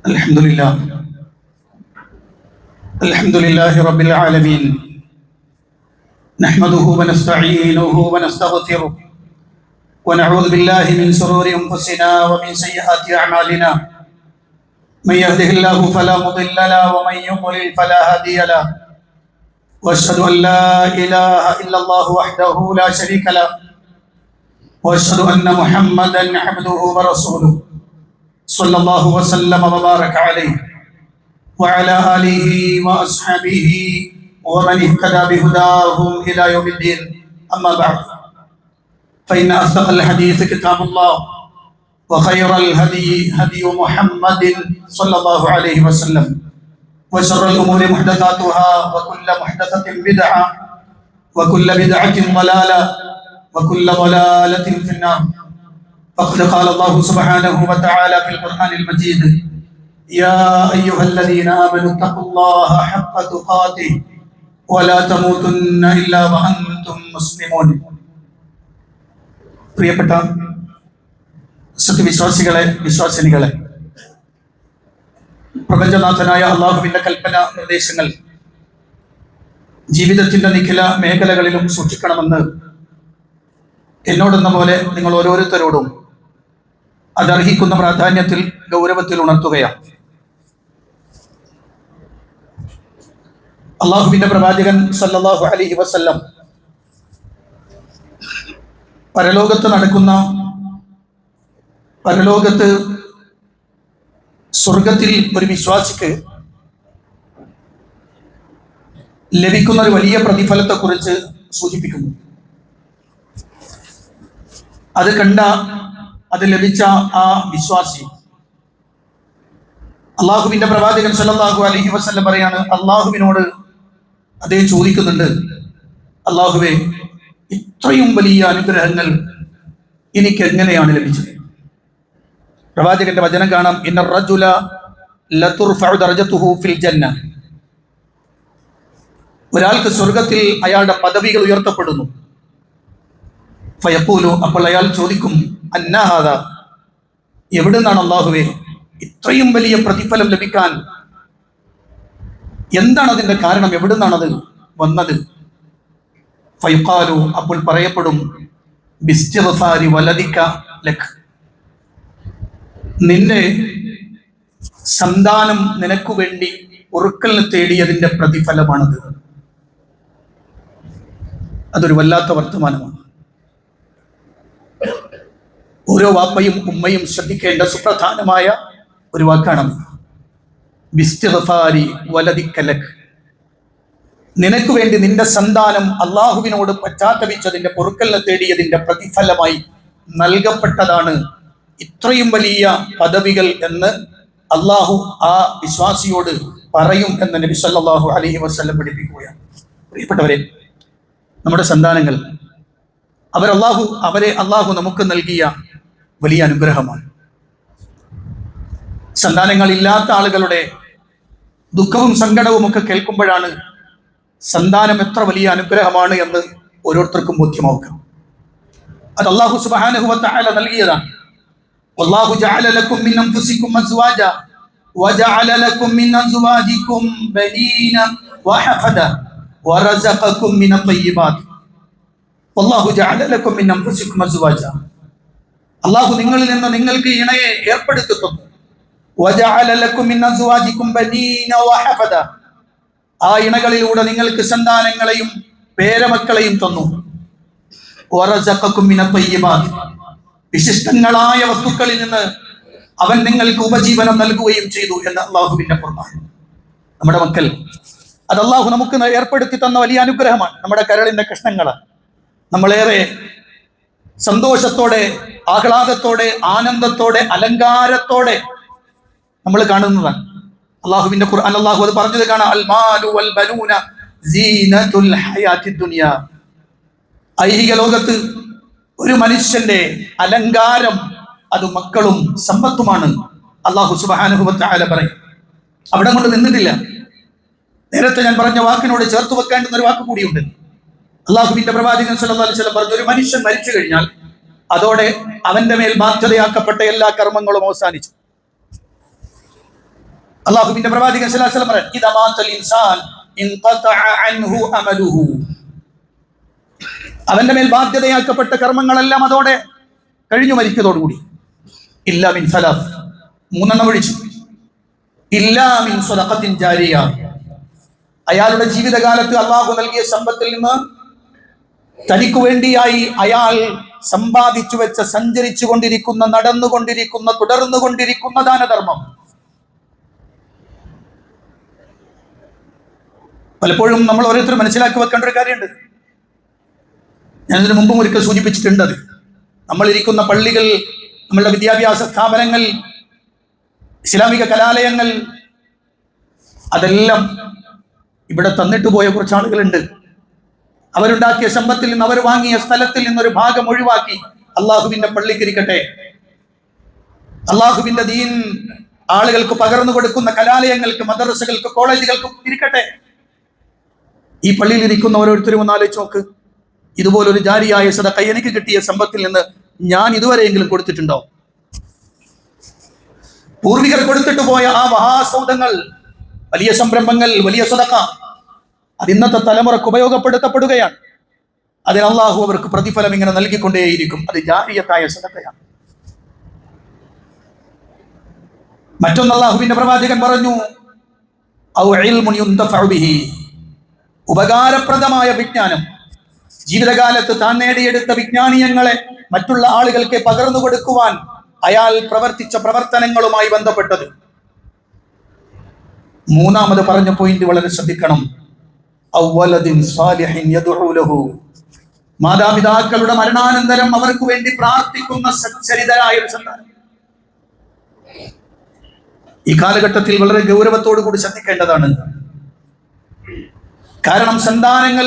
الحمد لله رب العالمين نحمده ونستعينه ونستغفره ونعوذ بالله من شرور أنفسنا ومن سيئات أعمالنا من يهده الله فلا مضل له ومن يضلل فلا هادي له وأشهد أن لا إله إلا الله وحده لا شريك له وأشهد أن محمدا عبده ورسوله صلى الله وسلم وبارك عليه وعلى آله وأصحابه ومن اهتدى بهداهم إلى يوم الدين أما بعد فإن أصدق الحديث كتاب الله وخير الهدي هدي محمد صلى الله عليه وسلم وشر الأمور محدثاتها وكل محدثة بدعة وكل بدعة ضلالة وكل ضلالة في النار. فقد قال الله سبحانه وتعالى في القرآن المجيد: يا أيها الذين آمنوا اتقوا الله حق تقاته ولا تموتن إلا وأنتم مسلمون. പ്രിയപ്പെട്ട സത്യവിശ്വാസികളെ, വിശ്വാസിനികളെ, പ്രപഞ്ചനാഥനായ അള്ളാഹുവിന്റെ കൽപ്പന നിർദ്ദേശങ്ങൾ ജീവിതത്തിന്റെ നിഖില മേഖലകളിലും സൂക്ഷിക്കണമെന്ന് എന്നോടെന്ന പോലെ നിങ്ങൾ ഓരോരുത്തരോടും അതർഹിക്കുന്ന പ്രാധാന്യത്തിൽ, ഗൗരവത്തിൽ ഉണർത്തുകയാണ്. അള്ളാഹുവിന്റെ പ്രവാചകൻ സല്ലല്ലാഹു അലൈഹി വസല്ലം പരലോകത്ത് സ്വർഗത്തിൽ ഒരു വിശ്വാസിക്ക് ലഭിക്കുന്ന ഒരു വലിയ പ്രതിഫലത്തെക്കുറിച്ച് സൂചിപ്പിക്കുന്നു. അത് ലഭിച്ച ആ വിശ്വാസി അള്ളാഹുവിന്റെ പ്രവാചകൻ സല്ലല്ലാഹു അലൈഹി വസല്ലം പറയാണ്, അള്ളാഹുവിനോട് അതേ ചോദിക്കുന്നുണ്ട്: അള്ളാഹുവേ, ഇത്രയും വലിയ അനുഗ്രഹങ്ങൾ എനിക്ക് എങ്ങനെയാണ് ലഭിച്ചത്? പ്രവാചകന്റെ വചനം കാണാം: ഇന്ന റജുല ലതുർഫഉ ദറജതുഹു ഫിൽ ജന്ന. ഒരാൾക്ക് സ്വർഗത്തിൽ അയാളുടെ പദവികൾ ഉയർത്തപ്പെടുന്നു. ഫയഖൂലു, അപ്പോൾ അയാൾ ചോദിക്കും: അന്നാ ഹാദാ, എവിടെ നിന്നാണ് അല്ലാഹുവേ ഇത്രയും വലിയ പ്രതിഫലം ലഭിക്കാൻ? എന്താണ് അതിന്റെ കാരണം? എവിടെ നിന്നാണത് വന്നത്? ഫയഖാലു, അപ്പോൾ പറയപ്പെടും: ബിസ്തിഗ്ഫാരി വലദിക ലക്, നിന്റെ സന്താനം നിനക്ക് വേണ്ടി പൊറുക്കലിനെ തേടിയതിന്റെ പ്രതിഫലമാണത്. അതൊരു വല്ലാത്ത വർത്തമാനമാണ്. ഓരോ വാപ്പയും ഉമ്മയും ശ്രദ്ധിക്കേണ്ട സുപ്രധാനമായ ഒരു വാക്കാണ് ബിസ്തിഗ്ഫാരി വലദിക ലക്. നിനക്ക് വേണ്ടി നിന്റെ സന്താനം അള്ളാഹുവിനോട് പശ്ചാത്തപിച്ചതിന്റെ, പൊറുക്കലിനെ തേടിയതിന്റെ പ്രതിഫലമായി നൽകപ്പെട്ടതാണ് ഇത്രയും വലിയ പദവികൾ എന്ന് അള്ളാഹു ആ വിശ്വാസിയോട് പറയും എന്ന് നബി സല്ലല്ലാഹു അലൈഹി വസല്ലം പഠിപ്പിക്കുകയാണ്. പ്രിയപ്പെട്ടവരെ, നമ്മുടെ സന്താനങ്ങൾ അവരെ അള്ളാഹു നമുക്ക് നൽകിയ വലിയ അനുഗ്രഹമാണ്. സന്താനങ്ങളില്ലാത്ത ആളുകളുടെ ദുഃഖവും സങ്കടവും ഒക്കെ കേൾക്കുമ്പോഴാണ് സന്താനം എത്ര വലിയ അനുഗ്രഹമാണ് എന്ന് ഓരോരുത്തർക്കും ബോധ്യമാവുക. അത് അല്ലാഹു സുബ്ഹാനഹു വ തആല നൽകിയതാണ്. വല്ലാഹു ജഅല ലക്കും മിൻ അൻഫുസികും അസ്വാജ വജഅല ലക്കും മിൻ അസ്വാജികും ബനീന വഹഫദ വറസഖകും മിന ത്വയ്യിബാത്. വല്ലാഹു ജഅല ലക്കും മിൻ അൻഫുസികും അസ്വാജ, അല്ലാഹു നിങ്ങളിൽ നിന്ന് നിങ്ങൾക്ക് ഇണയെ ഏർപ്പെടുത്തി തന്നു. വജഅല ലക്കും മിൻ അസ്വാജികും ബനീന വഹഫദ, ആ ഇണകളിലൂടെ നിങ്ങൾക്ക് സന്താനങ്ങളെയും പേരമക്കളെയും തന്നു. വറസഖകും മിന ത്വയ്യിബാത്, വിശിഷ്ടങ്ങളായ വസ്തുക്കളിൽ നിന്ന് അവൻ നിങ്ങൾക്ക് ഉപജീവനം നൽകുകയും ചെയ്തു എന്ന് അള്ളാഹുവിന്റെ ഖുർആൻ. നമ്മുടെ മക്കൾ അത് അള്ളാഹു നമുക്ക് ഏർപ്പെടുത്തി തന്ന വലിയ അനുഗ്രഹമാണ്. നമ്മുടെ കരളിന്റെ കഷ്ണങ്ങളാണ്. നമ്മളേറെ സന്തോഷത്തോടെ, ആഹ്ലാദത്തോടെ, ആനന്ദത്തോടെ, അലങ്കാരത്തോടെ നമ്മൾ കാണുന്നതാണ്. അള്ളാഹുവിന്റെ ഖുർആൻ അള്ളാഹു അത് പറഞ്ഞത് കാണാം: അൽ മാലു വൽ ബനൂന സീനത്തുൽ ഹയാത്തിദ് ദുനിയ. ഐഹിക ലോകത്ത് ഒരു മനുഷ്യന്റെ അലങ്കാരം അത് മക്കളും സമ്പത്തുമാണ്. അള്ളാഹു സുബ്ഹാനഹു വ തആല പറയും. അവിടെ കൊണ്ട് നിന്നിട്ടില്ല. നേരത്തെ ഞാൻ പറഞ്ഞ വാക്കിനോട് ചേർത്ത് വെക്കേണ്ടുന്ന ഒരു വാക്ക് കൂടിയുണ്ട്. അള്ളാഹുവിന്റെ പ്രവാചകൻ സല്ലല്ലാഹു അലൈഹി വസല്ലം പറഞ്ഞു: ഒരു മനുഷ്യൻ മരിച്ചു കഴിഞ്ഞാൽ അതോടെ അവന്റെ മേൽ ബാധ്യതയാക്കപ്പെട്ട എല്ലാ കർമ്മങ്ങളും അവസാനിച്ചു. അള്ളാഹുവിന്റെ പ്രവാചകൻ സ്വല്ലല്ലാഹു അലൈഹി വസല്ലം പറഞ്ഞു, ഇദാ മാതൽ ഇൻസാൻ ഇൻഖതഅ അൻഹു അമലുഹു. അവന്റെ മേൽ ബാധ്യതയാക്കപ്പെട്ട കർമ്മങ്ങളെല്ലാം അതോടെ കഴിഞ്ഞു മരിക്കതോടുകൂടി. ഇല്ലാ മിൻ സലാസ്, മൂന്നെണ്ണം ഒഴിച്ചു. ഇല്ലാ മിൻ സദഖത്തിൻ ജാരിയ, അയാളുടെ ജീവിതകാലത്ത് അള്ളാഹു നൽകിയ സമ്പത്തിൽ നിന്ന് തനിക്ക് വേണ്ടിയായി അയാൾ സമ്പാദിച്ചു വെച്ച, സഞ്ചരിച്ചു കൊണ്ടിരിക്കുന്ന, നടന്നുകൊണ്ടിരിക്കുന്ന, തുടർന്നുകൊണ്ടിരിക്കുന്ന ദാനധർമ്മം. പലപ്പോഴും നമ്മൾ ഓരോരുത്തരും മനസ്സിലാക്കി വെക്കേണ്ട ഒരു കാര്യമുണ്ട്. ഞാനിതിനു മുമ്പും ഒരിക്കൽ സൂചിപ്പിച്ചിട്ടുണ്ട്. അത് നമ്മളിരിക്കുന്ന പള്ളികൾ, നമ്മളുടെ വിദ്യാഭ്യാസ സ്ഥാപനങ്ങൾ, ഇസ്ലാമിക കലാലയങ്ങൾ, അതെല്ലാം ഇവിടെ തന്നിട്ട് പോയ കുറച്ച് ആളുകളുണ്ട്. അവരുണ്ടാക്കിയ സമ്പത്തിൽ നിന്ന്, അവർ വാങ്ങിയ സ്ഥലത്തിൽ നിന്നൊരു ഭാഗം ഒഴിവാക്കി അള്ളാഹുവിന്റെ പള്ളിക്കിരിക്കട്ടെ, അള്ളാഹുവിന്റെ ദീൻ ആളുകൾക്ക് പകർന്നു കൊടുക്കുന്ന കലാലയങ്ങൾക്ക്, മദ്രസകൾക്ക്, കോളേജുകൾക്ക് ഇരിക്കട്ടെ. ഈ പള്ളിയിൽ ഇരിക്കുന്ന ഓരോരുത്തരും ഒന്ന് ആലോചിച്ച് നോക്ക്. ഇതുപോലൊരു ജാരിയായ സദഖ എനിക്ക് കിട്ടിയ സമ്പത്തിൽ നിന്ന് ഞാൻ ഇതുവരെയെങ്കിലും കൊടുത്തിട്ടുണ്ടോ? പൂർവികർ കൊടുത്തിട്ട് പോയ ആ മഹാസൗധങ്ങൾ, വലിയ സംരംഭങ്ങൾ, വലിയ സദഖ, അത് ഇന്നത്തെ തലമുറക്ക് ഉപയോഗപ്പെടുത്തപ്പെടുകയാണ്. അതിന് അള്ളാഹു അവർക്ക് പ്രതിഫലം ഇങ്ങനെ നൽകിക്കൊണ്ടേയിരിക്കും. അത് ജാരിയത്തായ സദഖയാണ്. മറ്റൊന്ന് അള്ളാഹുവിന്റെ പ്രവാചകൻ പറഞ്ഞു, ഔ ഇൽമുൻ യുന്തഫഉ ബിഹി, ഉപകാരപ്രദമായ വിജ്ഞാനം. ജീവിതകാലത്ത് താൻ നേടിയെടുത്ത വിജ്ഞാനീയങ്ങളെ മറ്റുള്ള ആളുകൾക്ക് പകർന്നു കൊടുക്കുവാൻ അയാൾ പ്രവർത്തിച്ച പ്രവർത്തനങ്ങളുമായി ബന്ധപ്പെട്ടത്. മൂന്നാമത് പറഞ്ഞ പോയിന്റ് വളരെ ശ്രദ്ധിക്കണം. അവ്വലദിൻ സാലിഹിൻ യദ്ഉ ലഹു, മാതാപിതാക്കളുടെ മരണാനന്തരം അവർക്ക് വേണ്ടി പ്രാർത്ഥിക്കുന്ന സച്ചരിതരായ ഒരു സന്താനം. ഈ കാലഘട്ടത്തിൽ വളരെ ഗൗരവത്തോടു കൂടി ശ്രദ്ധിക്കേണ്ടതാണ്. കാരണം സന്താനങ്ങൾ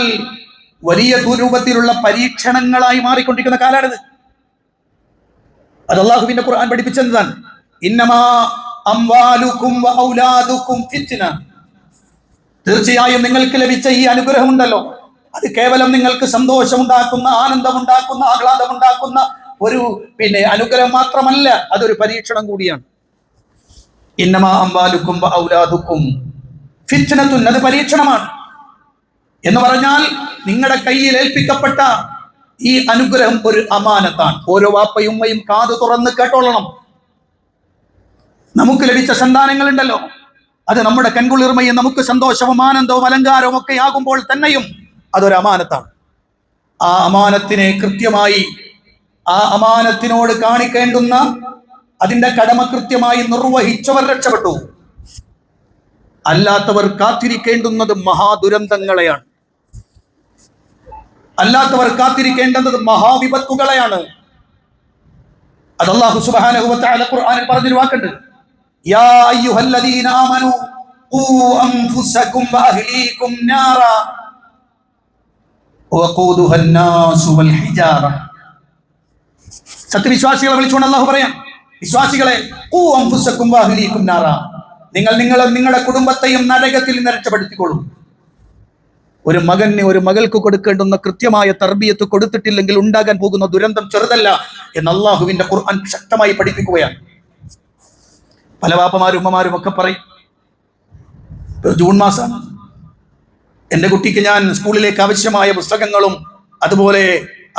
വലിയ രൂപത്തിലുള്ള പരീക്ഷണങ്ങളായി മാറിക്കൊണ്ടിരിക്കുന്ന കാലാണിത്. അത് അല്ലാഹുവിന്റെ ഖുർആൻ പഠിപ്പിച്ചതാണ്. ഇന്നമാ അംവാലുക്കും വഔലാദുക്കും ഫിത്ന, തീർച്ചയായും നിങ്ങൾക്ക് ലഭിച്ച ഈ അനുഗ്രഹമുണ്ടല്ലോ, അത് കേവലം നിങ്ങൾക്ക് സന്തോഷമുണ്ടാക്കുന്ന, ആനന്ദമുണ്ടാക്കുന്ന, ആഹ്ലാദമുണ്ടാക്കുന്ന ഒരു അനുഗ്രഹം മാത്രമല്ല, അതൊരു പരീക്ഷണം കൂടിയാണ്. ഇന്നമാ അംവാലുക്കും വഔലാദുക്കും ഫിത്നത്തുൻ, അത് പരീക്ഷണമാണ്. എന്ന് പറഞ്ഞാൽ നിങ്ങളുടെ കയ്യിൽ ഏൽപ്പിക്കപ്പെട്ട ഈ അനുഗ്രഹം ഒരു അമാനത്താണ്. ഓരോ വാപ്പയും ഉമ്മയും കാത് തുറന്ന് കേട്ടോളണം. നമുക്ക് ലഭിച്ച സന്താനങ്ങൾ ഉണ്ടല്ലോ, അത് നമ്മുടെ കൺകുളിർമയും നമുക്ക് സന്തോഷവും ആനന്ദവും അലങ്കാരവും ഒക്കെ ആകുമ്പോൾ തന്നെയും അതൊരു അമാനത്താണ്. ആ അമാനത്തിനെ കൃത്യമായി, ആ അമാനത്തിനോട് കാണിക്കേണ്ടുന്ന അതിന്റെ കടമ കൃത്യമായി നിർവഹിച്ചവർ രക്ഷപ്പെട്ടു. അല്ലാത്തവർ കാത്തിരിക്കേണ്ടുന്നത് മഹാദുരന്തങ്ങളെയാണ്. അല്ലാത്തവർ കാത്തിരിക്കേണ്ടത് മഹാവിപത്തുകളെയാണ്. അത് അല്ലാഹു സുബ്ഹാനഹു വ തആല ഖുർആനിൽ പറഞ്ഞൊരു വാക്കുണ്ട്. യാ അയ്യുഹല്ലദീന ആമനൂ ഖൂ അൻഫുസകും വഅഹ്ലീകും നാറ വഖൂദുഹാ അന്നാസു വൽ ഹിജാറ. സത്യവിശ്വാസികളെ വിളിച്ചുകൊണ്ട് അല്ലാഹു പറയാം, വിശ്വാസികളെ, ഖൂ അൻഫുസകും വഅഹ്ലീകും നാറ, നിങ്ങൾ നിങ്ങളുടെ കുടുംബത്തെയും നരകത്തിൽ നിന്ന് രക്ഷപ്പെടുത്തിക്കൊള്ളൂ. ഒരു മകന്, ഒരു മകൾക്ക് കൊടുക്കേണ്ടുന്ന കൃത്യമായ തർബിയത്ത് കൊടുത്തിട്ടില്ലെങ്കിൽ ഉണ്ടാകാൻ പോകുന്ന ദുരന്തം ചെറുതല്ല എന്ന് അല്ലാഹുവിന്റെ ഖുർആൻ ശക്തമായി പഠിപ്പിക്കുകയാണ്. പല വാപ്പമാരും ഉമ്മമാരും ഒക്കെ പറയും, ജൂൺ മാസം എൻ്റെ കുട്ടിക്ക് ഞാൻ സ്കൂളിലേക്ക് ആവശ്യമായ പുസ്തകങ്ങളും അതുപോലെ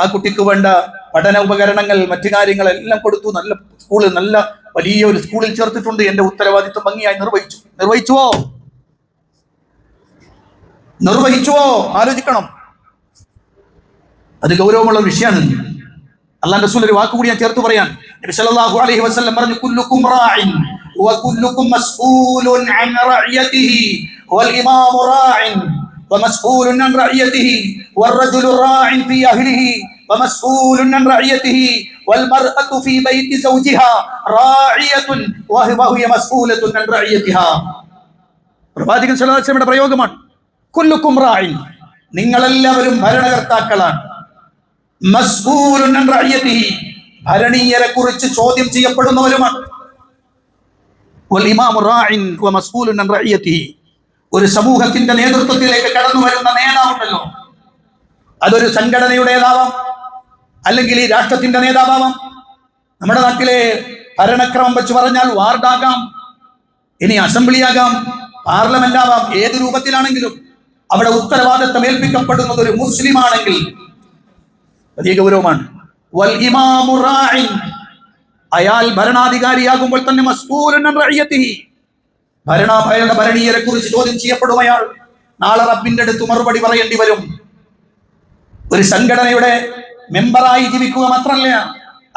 ആ കുട്ടിക്ക് വേണ്ട പഠന ഉപകരണങ്ങൾ, മറ്റു കാര്യങ്ങളെല്ലാം കൊടുത്തു. നല്ല സ്കൂളിൽ, നല്ല വലിയ ഒരു സ്കൂളിൽ ചേർത്തിട്ടുണ്ട്. എൻ്റെ ഉത്തരവാദിത്വം ഭംഗിയായി നിർവഹിച്ചുവോ? ആലോചിക്കണം. അത് ഗൗരവമുള്ള വിഷയമാണ്. അല്ലാഹുവിന്റെ റസൂൽ ഒരു വാക്ക് കൂടി ഞാൻ ചേർത്ത് പറയാൻ. നബി സല്ലല്ലാഹു അലൈഹി വസല്ലം പറഞ്ഞു, കുല്ലുക്കും റാഇൻ വകുല്ലുക്കും മസ്ഊലുൻ അൻ റഅയതിഹി വൽ ഇമാമു റാഇൻ വമസ്ഊലുൻ അൻ റഅയതിഹി വറജുലു റാഇൻ ഫീ അഹ്ലിഹി വമസ്ഊലുൻ അൻ റഅയതിഹി വൽമർഅതു ഫീ ബൈതി സൗജിഹാ റാഇയത്തുൻ വഹിയ മസ്ഊലത്തുൻ അൻ റഅയതിഹാ. പ്രവാചകൻ സല്ലല്ലാഹു അലൈഹി വസല്ലമയുടെ പ്രയോഗമാണ്. കുല്ലുക്കും റാഇൻ, നിങ്ങളെല്ലാവരും ഭരണകർത്താക്കളാണ്. മസ്ഊലുൻ അൻ റഅയതിഹി, ഭരണീയരെ കുറിച്ച് ചോദ്യം ചെയ്യപ്പെടുന്നവരുമാണ്. വൽ ഇമാമു റാഇൻ വമസ്ഊലുൻ അൻ റഅയതിഹി, ഒരു സമൂഹത്തിന്റെ നേതൃത്വത്തിലേക്ക് കടന്നു വരുന്ന നേതാവുണ്ടല്ലോ, അതൊരു സംഘടനയുടേതാവാം, അല്ലെങ്കിൽ ഈ രാഷ്ട്രത്തിന്റെ നേതാവാം. നമ്മുടെ നാട്ടിലെ ഭരണക്രമം വെച്ച് പറഞ്ഞാൽ വാർഡാകാം, ഇനി അസംബ്ലിയാകാം, പാർലമെന്റ് ആവാം, ഏത് രൂപത്തിലാണെങ്കിലും അവിടെ ഉത്തരവാദിത്തം ഏൽപ്പിക്കപ്പെടുന്നത് ഒരു മുസ്ലിം ആണെങ്കിൽ വലിയ ഗൗരവമാണ്. വൽ ഇമാമു റാഇൻ, അയാൾ ഭരണാധികാരിയാകുമ്പോൾ തന്നെ മസ്ഊലുൻ അൻ റഇയതിഹി, അയാളുടെ ഭരണീയരെ കുറിച്ച് ചോദ്യം ചെയ്യപ്പെടും. അയാൾ നാളെ റബ്ബിന്റെ അടുത്ത് മറുപടി പറയേണ്ടി വരും. ഒരു സംഘടനയുടെ മെമ്പറായി ജീവിക്കുക മാത്രമല്ല,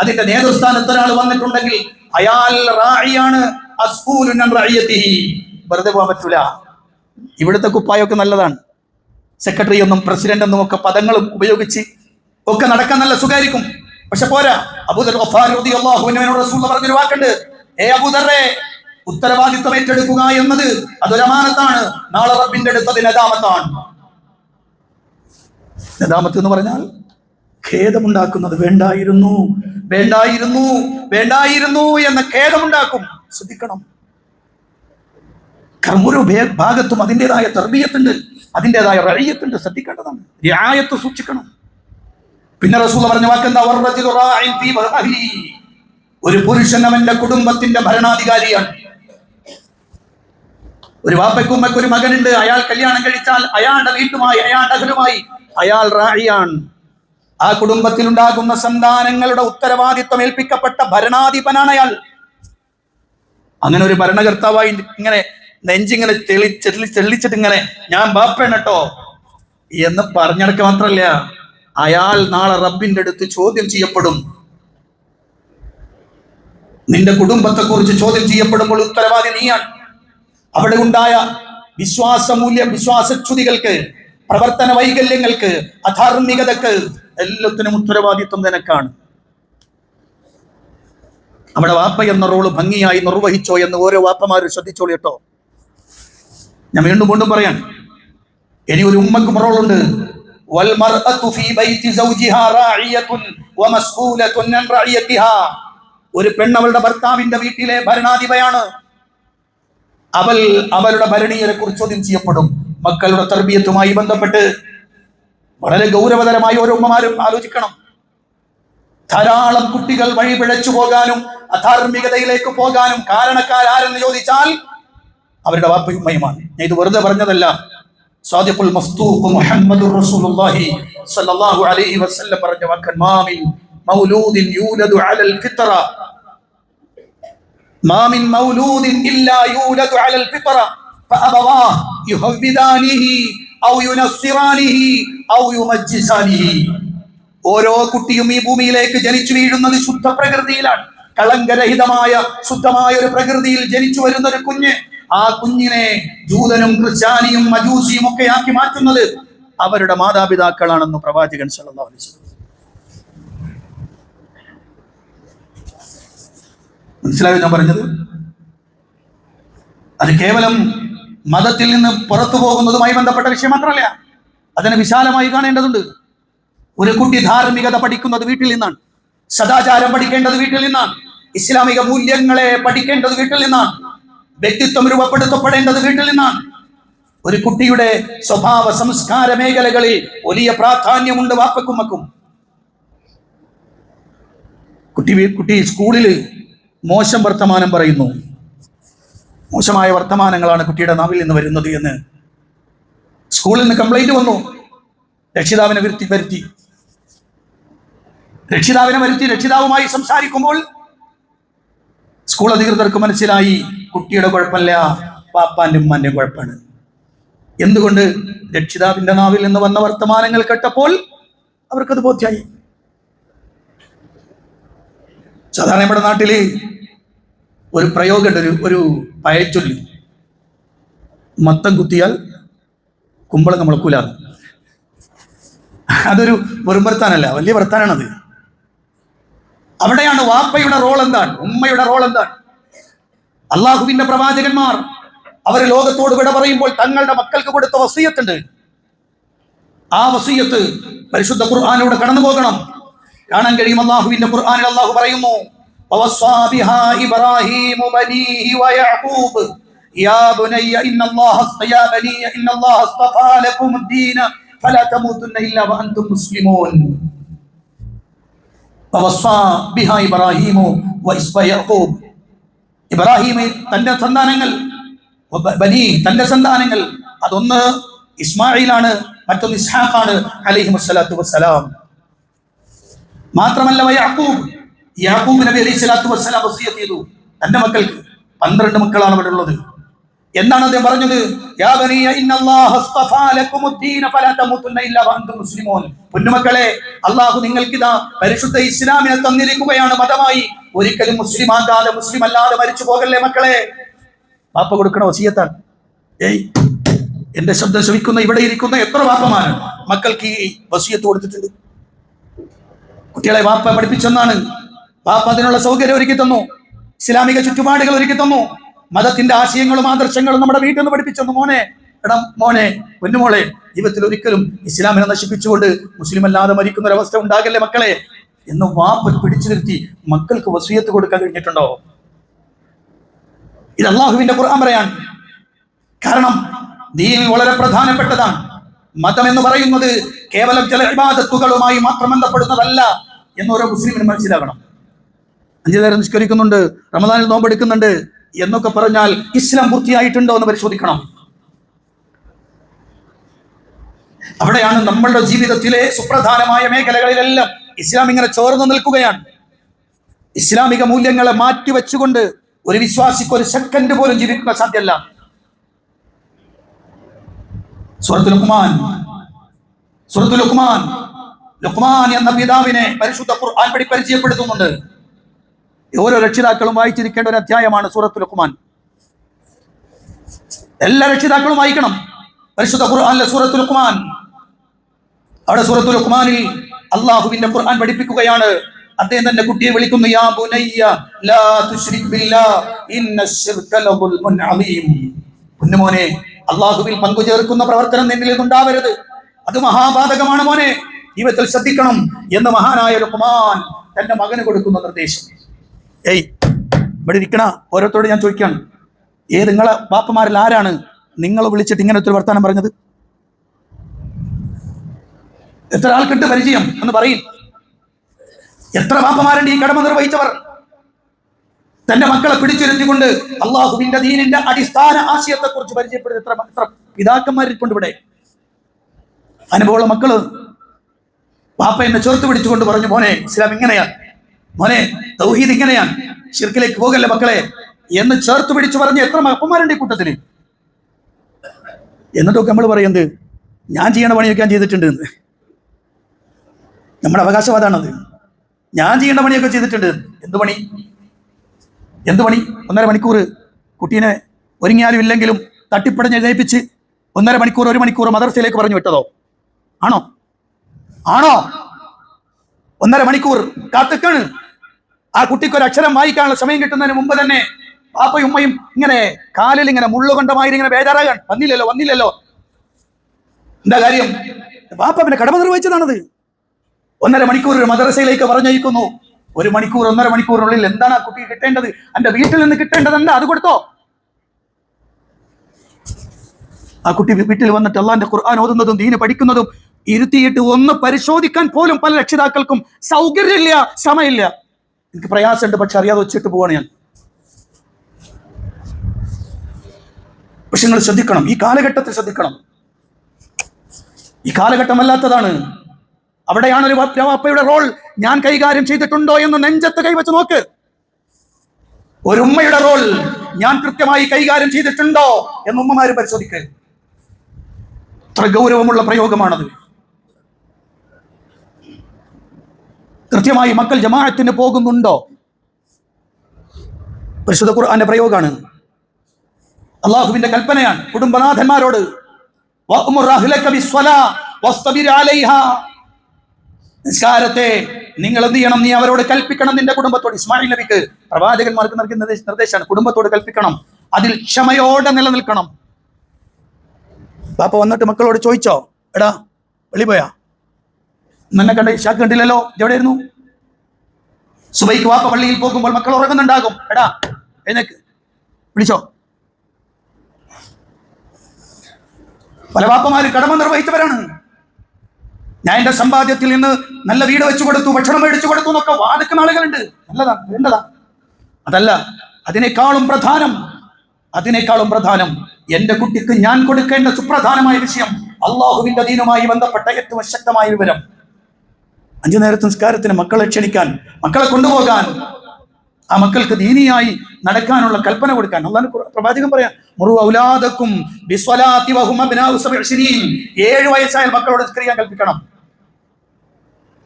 അതിന്റെ നേതൃസ്ഥാനത്ത് ഒരാൾ വന്നിട്ടുണ്ടെങ്കിൽ അയാൾ റാഇയാണ്, മസ്ഊലുൻ അൻ റഇയതിഹി. വെറുതെ പോകാൻ പറ്റൂല. ഇവിടുത്തെ കുപ്പായൊക്കെ നല്ലതാണ്, സെക്രട്ടറി എന്നും പ്രസിഡന്റ് എന്നും ഒക്കെ പദങ്ങളും ഉപയോഗിച്ച് ഒക്കെ നടക്കാൻ നല്ല സുഖായിരിക്കും. പക്ഷെ പോരാ. അബൂദർ ഗഫാരി റളിയല്ലാഹു അൻഹുവിനോട് റസൂൽ പറഞ്ഞൊരു വാക്കുണ്ട്, അബൂദർറെ, ഉത്തരവാദിത്വം ഏറ്റെടുക്കുക എന്നത് അതൊരു അമാനത്താണ്. നാളെ റബ്ബിന്റെ അടുത്ത് അത് നദാമത്താണ്. നദാമത്ത് എന്ന് പറഞ്ഞാൽ ഖേദമുണ്ടാക്കുന്നത്. വേണ്ടായിരുന്നു വേണ്ടായിരുന്നു വേണ്ടായിരുന്നു എന്ന ഖേദമുണ്ടാക്കും. ശ്രദ്ധിക്കണം. കാരണം ഓരോ ഭാഗത്തും അതിൻ്റെതായ തർബിയത്തുണ്ട്, അതിൻ്റെതായ റഇയത്തുണ്ട്. ശ്രദ്ധിക്കേണ്ടതാണ്, റിആയത്ത് സൂക്ഷിക്കണം. പിന്നെ റസൂൽ പറഞ്ഞ വാക്കെന്താ? ഒരു പുരുഷൻ അവന്റെ കുടുംബത്തിന്റെ ഭരണാധികാരിയാണ്. ഒരു വാപ്പയ്ക്കും ഉമ്മയ്ക്കും ഒരു മകനുണ്ട്. അയാൾ കല്യാണം കഴിച്ചാൽ അയാളുടെ വീട്ടുമായി, അയാളുടെ അഹലുമായി അയാൾ റാഇയാണ്. ആ കുടുംബത്തിൽ ഉണ്ടാകുന്ന സന്താനങ്ങളുടെ ഉത്തരവാദിത്വം ഏൽപ്പിക്കപ്പെട്ട ഭരണാധിപനാണ് അയാൾ. അങ്ങനെ ഒരു ഭരണകർത്താവായി ഇങ്ങനെ നെഞ്ചിങ്ങനെ തെളിച്ചിട്ട് ഇങ്ങനെ ഞാൻ ബാപ്പയാണ് കേട്ടോ എന്ന് പറഞ്ഞിടക്ക് മാത്രമല്ല, അയാൾ നാളെ റബ്ബിന്റെ അടുത്ത് ചോദ്യം ചെയ്യപ്പെടും. നിന്റെ കുടുംബത്തെ കുറിച്ച് ചോദ്യം ചെയ്യപ്പെടുമ്പോൾ ഉത്തരവാദി നീയാണ്. അവിടെ ഉണ്ടായ വിശ്വാസച്യുതികൾക്ക്, പ്രവർത്തന വൈകല്യങ്ങൾക്ക്, അധാർമികതക്ക് എല്ലാത്തിനും ഉത്തരവാദിത്വം നിനക്കാണ്. അവിടെ വാപ്പ എന്ന റോള് ഭംഗിയായി നിർവഹിച്ചോ എന്ന് ഓരോ വാപ്പമാരും ശ്രദ്ധിച്ചോളൂ കേട്ടോ. ഞാൻ വീണ്ടും വീണ്ടും പറയാൻ, ഇനി ഒരു ഉമ്മക്കും റോളുണ്ട്. ഒരു പെണ്ണവളുടെ ഭർത്താവിന്റെ വീട്ടിലെ ഭരണാധിപയാണ്. അവളുടെ ഭരണീയരെ കുറിച്ച് ചോദ്യം ചെയ്യപ്പെടും. മക്കളുടെ തർബിയത്തുമായി ബന്ധപ്പെട്ട് വളരെ ഗൗരവതരമായി ഓരോ ഉമ്മമാരും ആലോചിക്കണം. ധാരാളം കുട്ടികൾ വഴിപിഴച്ചു പോകാനും അധാർമികതയിലേക്ക് പോകാനും കാരണക്കാരാരെന്ന് ചോദിച്ചാൽ അവരുടെ വാപ്പയും ഉമ്മയുമാണ്. ഞാൻ ഇത് വെറുതെ പറഞ്ഞതല്ല. സാദിഖുൽ മസ്തൂഖ് മുഹമ്മദുർ റസൂലുള്ളാഹി സ്വല്ലല്ലാഹു അലൈഹി വസല്ലം പറഞ്ഞ വാക്ക്, മാ മിൻ മൗലൂദിൻ യൂലദു അലൽ ഫിത്ര, മാ മിൻ മൗലൂദിൻ ഇല്ലാ യൂലദു അലൽ ഫിത്ര ഫഅബവാഹു യുഹവ്വിദാനിഹി ഔ യുനസ്സിറാനിഹി ഔ യുമജ്ജിസാനിഹി. ഓരോ കുട്ടിയും ഈ ഭൂമിയിലേക്ക് ജനിച്ചു വീഴുന്നത് ശുദ്ധ പ്രകൃതിയിലാണ്. കളങ്കരഹിതമായ ശുദ്ധമായ ഒരു പ്രകൃതിയിൽ ജനിച്ചു വരുന്ന ഒരു കുഞ്ഞ്, ആ കുഞ്ഞിനെ ജൂതനും ക്രിസ്ത്യാനിയും മജൂസിയും ഒക്കെ ആക്കി മാറ്റുന്നത് അവരുടെ മാതാപിതാക്കളാണെന്ന് പ്രവാചകൻ സല്ലല്ലാഹു അലൈഹി വസല്ലം. മനസ്സിലായോ ഞാൻ പറഞ്ഞത്? അത് കേവലം മതത്തിൽ നിന്ന് പുറത്തു പോകുന്നതുമായി ബന്ധപ്പെട്ട വിഷയം മാത്രമല്ല, അതിനെ വിശാലമായി കാണേണ്ടതുണ്ട്. ഒരു കുട്ടി ധാർമ്മികത പഠിക്കുന്നത് വീട്ടിൽ നിന്നാണ്, സദാചാരം പഠിക്കേണ്ടത് വീട്ടിൽ നിന്നാണ്, ഇസ്ലാമിക മൂല്യങ്ങളെ പഠിക്കേണ്ടത് വീട്ടിൽ നിന്നാണ്, വ്യക്തിത്വം രൂപപ്പെടുത്തപ്പെടേണ്ടത് വീട്ടിൽ നിന്നാണ്. ഒരു കുട്ടിയുടെ സ്വഭാവ സംസ്കാര മേഖലകളിൽ വലിയ പ്രാധാന്യമുണ്ട് വാപ്പക്കുമ്മക്കും. കുട്ടി സ്കൂളിൽ മോശം വർത്തമാനം പറയുന്നു, മോശമായ വർത്തമാനങ്ങളാണ് കുട്ടിയുടെ നാവിൽ നിന്ന് വരുന്നത് എന്ന് സ്കൂളിൽ നിന്ന് കംപ്ലൈന്റ് വന്നു. രക്ഷിതാവിനെ വരുത്തി രക്ഷിതാവുമായി സംസാരിക്കുമ്പോൾ സ്കൂൾ അധികൃതർക്ക് മനസ്സിലായി കുട്ടിയുടെ കുഴപ്പമില്ല, പാപ്പാന്റെ ഉമ്മാന്റെ കുഴപ്പമാണ്. എന്തുകൊണ്ട്? രക്ഷിതാവിന്റെ നാവിൽ നിന്ന് വന്ന വർത്തമാനങ്ങൾ കേട്ടപ്പോൾ അവർക്കത് ബോധ്യായി. സാധാരണ നമ്മുടെ നാട്ടില് ഒരു പ്രയോഗമുണ്ട്, ഒരു പഴച്ചൊല്ലി, മത്തം കുത്തിയാൽ കുമ്പളം മുളക്കൂല. അതൊരു വെറും വർത്താനല്ല, വലിയ വർത്താനാണത്. അവിടെയാണ് വാപ്പയുടെ റോൾ എന്താണ്, ഉമ്മയുടെ റോൾ എന്താണ്. അള്ളാഹുവിന്റെ പ്രവാചകന്മാർ അവർ ലോകത്തോട് വിട പറയുമ്പോൾ തങ്ങളുടെ മക്കൾക്ക് കൊടുത്ത വസിയത്തുണ്ട്. ആ വസിയത്ത് പരിശുദ്ധ ഖുർആനിലൂടെ കടന്നു പോകണം. കാണാൻ കഴിയും, അള്ളാഹുവിന്റെ ഖുർആനിൽ അള്ളാഹു പറയുന്നു, ووصى بها إبراهيم بنيه ويعقوب يا بني إن الله اصطفى لكم الدين فلا تموتن إلا وأنتم مسلمون. ووصى بها إبراهيم ويعقوب. ഇബ്രാഹിം തന്റെ സന്താനങ്ങൾ ബനി, തന്റെ സന്താനങ്ങൾ. അതൊന്ന് ഇസ്മായിലാണ്, മറ്റൊന്ന് ഇസ്ഹാഖാണ് അലൈഹിമുസ്സലാത്തു വസ്സലാം. മാത്രമല്ല യാക്കൂബ് നബി അലൈഹി സ്വലാത്തു വസ്സലാം വസിയ്യത്ത് ചെയ്തു തന്റെ മക്കൾക്ക്. 12 മക്കളാണ് അവിടെ ഉള്ളത്. എന്താണ് അദ്ദേഹം പറഞ്ഞത്? യാ ബനിയ ഇന്നല്ലാഹ അസ്തഫാ ലക്കുമുദ്ദീന ഫലാ തമൂതുന്ന ഇല്ലാ വഅൻതും മുസ്ലിമൂൻ. പൊന്നുമക്കളെ, അല്ലാഹു നിങ്ങൾക്ക് ഇതാ പരിശുദ്ധ ഇസ്ലാമിനെ തന്നിരിക്കുകയാണ് മതമായി. ഒരിക്കലും മുസ്ലിം ആകാതെ, മുസ്ലിം അല്ലാതെ മരിച്ചു പോകല്ലേ മക്കളെ. വാപ്പ കൊടുക്കണ വസിയത്താണ്. എന്റെ ശബ്ദം ശ്രവിക്കുന്ന ഇവിടെ ഇരിക്കുന്ന എത്ര വാപ്പമാര് മക്കൾക്ക് ഈ വസിയത്ത് കൊടുത്തിട്ടുണ്ട്? കുട്ടികളെ വാപ്പ പഠിപ്പിച്ചെന്നാണ്. വാപ്പ അതിനുള്ള സൗകര്യം ഒരുക്കി തന്നു, ഇസ്ലാമിക ചുറ്റുപാടുകൾ ഒരുക്കി തന്നു, മതത്തിന്റെ ആശയങ്ങളും ആദർശങ്ങളും നമ്മുടെ വീട്ടിൽ നിന്ന് പഠിപ്പിച്ചെന്നു. മോനെ, എടാ മോനെ, പൊന്നുമോളെ, ജീവിതത്തിൽ ഒരിക്കലും ഇസ്ലാമിനെ നശിപ്പിച്ചുകൊണ്ട് മുസ്ലിം അല്ലാതെ മരിക്കുന്ന ഒരവസ്ഥ ഉണ്ടാകല്ലേ മക്കളെ എന്ന് വാപ്പ പിടിച്ചു നിർത്തി മക്കൾക്ക് വസിയത്ത് കൊടുക്കാൻ കഴിഞ്ഞിട്ടുണ്ടോ? ഇത് അള്ളാഹുവിന്റെ ഖുർആൻ പറയാണ്. കാരണം ദീൻ വളരെ പ്രധാനപ്പെട്ടതാണ്. മതം എന്ന് പറയുന്നത് കേവലം ചില ഇബാദത്തുകളുമായി മാത്രം ബന്ധപ്പെടുന്നതല്ല എന്ന് ഓരോ മുസ്ലിമിനും മനസ്സിലാകണം. 5 നേരം നിസ്കരിക്കുന്നുണ്ട്, റമദാനിൽ നോമ്പെടുക്കുന്നുണ്ട് എന്നൊക്കെ പറഞ്ഞാൽ ഇസ്ലാം പൂർത്തിയായിട്ടുണ്ടോ എന്ന് പരിശോധിക്കണം. അവിടെയാണ് നമ്മളുടെ ജീവിതത്തിലെ സുപ്രധാനമായ മേഖലകളിലെല്ലാം ഇസ്ലാം ഇങ്ങനെ ചോർന്നു നിൽക്കുകയാണ്. ഇസ്ലാമിക മൂല്യങ്ങളെ മാറ്റിവെച്ചുകൊണ്ട് ഒരു വിശ്വാസിക്ക് ഒരു സെക്കൻഡ് പോലും ജീവിക്കുക സാധ്യമല്ല. സൂറത്തുൽ ലുഖ്മാൻ എന്ന പിതാവിനെ പരിശുദ്ധ ഖുർആൻ പരിചയപ്പെടുത്തുന്നുണ്ട്. ഓരോ രക്ഷിതാക്കളും വായിച്ചിരിക്കേണ്ട ഒരു അധ്യായമാണ് സൂറത്തുൽ ലുഖ്മാൻ. എല്ലാ രക്ഷിതാക്കളും വായിക്കണം പരിശുദ്ധ ഖുർആനിലെ സൂറത്തുൽ ലുഖ്മാൻ. അവിടെ സൂറത്തുൽ ലുഖ്മാനിൽ അള്ളാഹുവിന്റെ ഖുർആൻ പഠിപ്പിക്കുകയാണ്. അദ്ദേഹം തന്റെ കുട്ടിയെ വിളിക്കുന്നു, യാ ബുനയ്യ ലാ തുശ്രിക് ബില്ലാഹ് ഇന്നശ്ശിർക ലദുൽമുൻ അളീം. പൊന്നുമോനെ, അള്ളാഹുവിൽ പങ്കു ചേർക്കുന്ന പ്രവർത്തനം നിന്നിൽ നിന്നുണ്ടാവരുത്, അത് മഹാപാതകമാണ് മോനെ, ജീവിതത്തിൽ ശ്രദ്ധിക്കണം എന്ന് മഹാനായ ലുഖ്മാൻ തന്റെ മകന് കൊടുക്കുന്ന നിർദ്ദേശം. ഇവിടെ ഇരിക്കണ ഓരോരുത്തരോട് ഞാൻ ചോദിക്കുകയാണ്, നിങ്ങളെ ബാപ്പമാരിൽ ആരാണ് നിങ്ങൾ വിളിച്ചിട്ട് ഇങ്ങനത്തെ ഒരു വർത്താനം പറഞ്ഞത്? എത്ര ആൾക്കുണ്ട് പരിചയം എന്ന് പറയും. എത്ര ബാപ്പമാരുണ്ട് ഈ കടമ നിർവഹിച്ചവർ? തന്റെ മക്കളെ പിടിച്ചിരുത്തിക്കൊണ്ട് അള്ളാഹുവിന്റെ ദീനിന്റെ അടിസ്ഥാന ആശയത്തെ കുറിച്ച് പരിചയപ്പെടുന്ന എത്ര പിതാക്കന്മാരിട്ടുണ്ട് ഇവിടെ. അനുഭവമുള്ള മക്കള് ബാപ്പ എന്നെ ചേർത്ത് പിടിച്ചുകൊണ്ട് പറഞ്ഞു, മോനെ ഇസ്ലാം ഇങ്ങനെയാണ്, മോനെ തൗഹീദ് ഇങ്ങനെയാണ്, ശിർക്കിലേക്ക് പോകല്ലേ മക്കളെ എന്ന് ചേർത്ത് പിടിച്ചു പറഞ്ഞ് എത്ര അപ്പന്മാരുണ്ട് ഈ കൂട്ടത്തിന്. എന്നിട്ടൊക്കെ നമ്മൾ പറയുന്നത് ഞാൻ ചെയ്യണ പണിയൊക്കെ ഞാൻ ചെയ്തിട്ടുണ്ട് എന്ന്. നമ്മുടെ അവകാശവാദമാണത്. ഞാൻ ചെയ്യേണ്ട പണിയൊക്കെ ചെയ്തിട്ടുണ്ട്. എന്ത് പണി? 1.5 മണിക്കൂർ കുട്ടീനെ ഒരുങ്ങിയാലും ഇല്ലെങ്കിലും തട്ടിപ്പടഞ്ഞ് എഴുന്നേൽപ്പിച്ച് 1.5 മണിക്കൂർ 1 മണിക്കൂർ മദ്രസയിലേക്ക് പറഞ്ഞു വിട്ടതോ? ആണോ? 1.5 മണിക്കൂർ കാത്തിക്കാണ്. ആ കുട്ടിക്ക് ഒരു അക്ഷരം വായിക്കാനുള്ള സമയം കിട്ടുന്നതിന് മുമ്പ് തന്നെ പാപ്പയും ഉമ്മയും ഇങ്ങനെ കാലിൽ ഇങ്ങനെ മുള്ളുകൊണ്ടമായി ഇങ്ങനെ ബേജാറാകാൻ, വന്നില്ലല്ലോ. എന്താ കാര്യം? പാപ്പ പിന്നെ കടമ നിർവഹിച്ചതാണത്. 1.5 മണിക്കൂർ ഒരു മദ്രസയിലേക്ക് പറഞ്ഞയക്കുന്നു. 1 മണിക്കൂർ 1.5 മണിക്കൂറിനുള്ളിൽ എന്താണ് ആ കുട്ടിക്ക് കിട്ടേണ്ടത്? എന്റെ വീട്ടിൽ നിന്ന് കിട്ടേണ്ടത് എന്താ? അത് കൊടുത്തോ? ആ കുട്ടി വീട്ടിൽ വന്നിട്ട് അള്ളാന്റെ ഖുർആൻ ഓതുന്നതും ദീന് പഠിക്കുന്നതും ഇരുത്തിയിട്ട് ഒന്ന് പരിശോധിക്കാൻ പോലും പല രക്ഷിതാക്കൾക്കും സൗകര്യമില്ല, സമയമില്ല. എനിക്ക് പ്രയാസമുണ്ട്, പക്ഷെ അറിയാതെ വെച്ചിട്ട് പോവാണ് ഞാൻ. പക്ഷെ നിങ്ങൾ ശ്രദ്ധിക്കണം, ഈ കാലഘട്ടത്തിൽ ശ്രദ്ധിക്കണം. ഈ കാലഘട്ടം അല്ലാത്തതാണ്. അവിടെയാണ് ഒരു വാപ്പയുടെ റോൾ ഞാൻ കൈകാര്യം ചെയ്തിട്ടുണ്ടോ എന്ന് നെഞ്ചത്ത് കൈവച്ച് നോക്ക്. ഒരു ഉമ്മയുടെ റോൾ ഞാൻ കൃത്യമായി കൈകാര്യം ചെയ്തിട്ടുണ്ടോ എന്ന് ഉമ്മമാര് പരിശോധിക്കുക. അത്ര ഗൗരവമുള്ള പ്രയോഗമാണത്. കൃത്യമായി മക്കൾ ജമാഅത്തിന് പോകുന്നുണ്ടോ? പരിശുദ്ധ ഖുർആന്റെ പ്രയോഗമാണ്, അള്ളാഹുവിന്റെ കൽപ്പനയാണ് കുടുംബനാഥന്മാരോട്. നിസ്കാരത്തെ നിങ്ങൾ എന്ത് ചെയ്യണം? നീ അവരോട് കൽപ്പിക്കണം, നിന്റെ കുടുംബത്തോട്. ഇസ്മായിൽ നബിക്ക് പ്രവാചകന്മാർക്ക് നൽകുന്ന നിർദ്ദേശമാണ്, കുടുംബത്തോട് കൽപ്പിക്കണം, അതിൽ ക്ഷമയോടെ നിലനിൽക്കണം. പാപ്പ വന്നിട്ട് മക്കളോട് ചോദിച്ചോ, എടാ വെളി പോയാ? എന്നെ കണ്ട ഷാക്ക് കണ്ടില്ലല്ലോ, എവിടെയായിരുന്നു? സുബൈക്ക് വാപ്പ പള്ളിയിൽ പോകുമ്പോൾ മക്കൾ ഉറങ്ങുന്നുണ്ടാകും, എടാ എഴുന്നേക്ക്, വിളിച്ചോ. പല വാപ്പമാര് കടമ നിർവഹിച്ചവരാണ്. ഞാൻ എന്റെ സമ്പാദ്യത്തിൽ നിന്ന് നല്ല വീട് വെച്ചു കൊടുത്തു, ഭക്ഷണം മേടിച്ചു കൊടുത്തു എന്നൊക്കെ വാദിക്കുന്ന ആളുകളുണ്ട്. നല്ലതാ, വേണ്ടതാ. അതല്ല, അതിനേക്കാളും പ്രധാനം അതിനേക്കാളും പ്രധാനം എന്റെ കുട്ടിക്ക് ഞാൻ കൊടുക്കേണ്ട സുപ്രധാനമായ വിഷയം അള്ളാഹുവിന്റെ ദീനുമായി ബന്ധപ്പെട്ട ഏറ്റവും ശക്തമായ വിവരം. 5 നേരത്തെ നിസ്കാരത്തിന് മക്കളെ ക്ഷണിക്കാൻ, മക്കളെ കൊണ്ടുപോകാൻ, ആ മക്കൾക്ക് ദീനിയായി നടക്കാനുള്ള കൽപ്പന കൊടുക്കാൻ. അള്ളാഹു പ്രവാചകൻ പറയാം, മുറു ഔലാദക്കും ബിസ്വലാത്തി വഹും അബ്നാഉ 7 വയസ്സായ മക്കളോട് നിസ്കരിക്കാൻ കൽപ്പിക്കണം.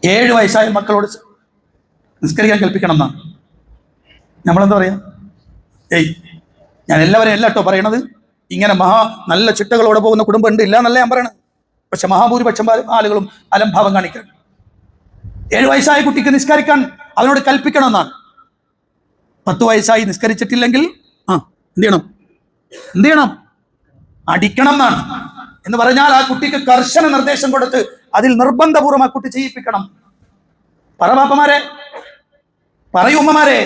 7 വയസ്സായ മക്കളോട് നിസ്കരിക്കാൻ കൽപ്പിക്കണം എന്നാണ്. നമ്മളെന്താ പറയാ? ഞാൻ എല്ലാവരെയും അല്ല കേട്ടോ പറയണത്. ഇങ്ങനെ നല്ല ചിട്ടകളോടെ പോകുന്ന കുടുംബം ഉണ്ട്, ഇല്ല എന്നല്ല ഞാൻ പറയണത്. പക്ഷെ മഹാഭൂരിപക്ഷം ആളുകളും അലംഭാവം കാണിക്കണം. 7 വയസ്സായ കുട്ടിക്ക് നിസ്കരിക്കാൻ അവനോട് കൽപ്പിക്കണം എന്നാണ്. 10 വയസ്സായി നിസ്കരിച്ചിട്ടില്ലെങ്കിൽ എന്ത് ചെയ്യണം? അടിക്കണം എന്നാണ്. എന്ന് പറഞ്ഞാൽ ആ കുട്ടിക്ക് കർശന നിർദ്ദേശം കൊടുത്ത് അതിൽ നിർബന്ധപൂർവ്വം ആ കുട്ടി ചെയ്യിപ്പിക്കണം. പറ ബാപ്പമാരെ, പറയൂ ഉമ്മമാരെ.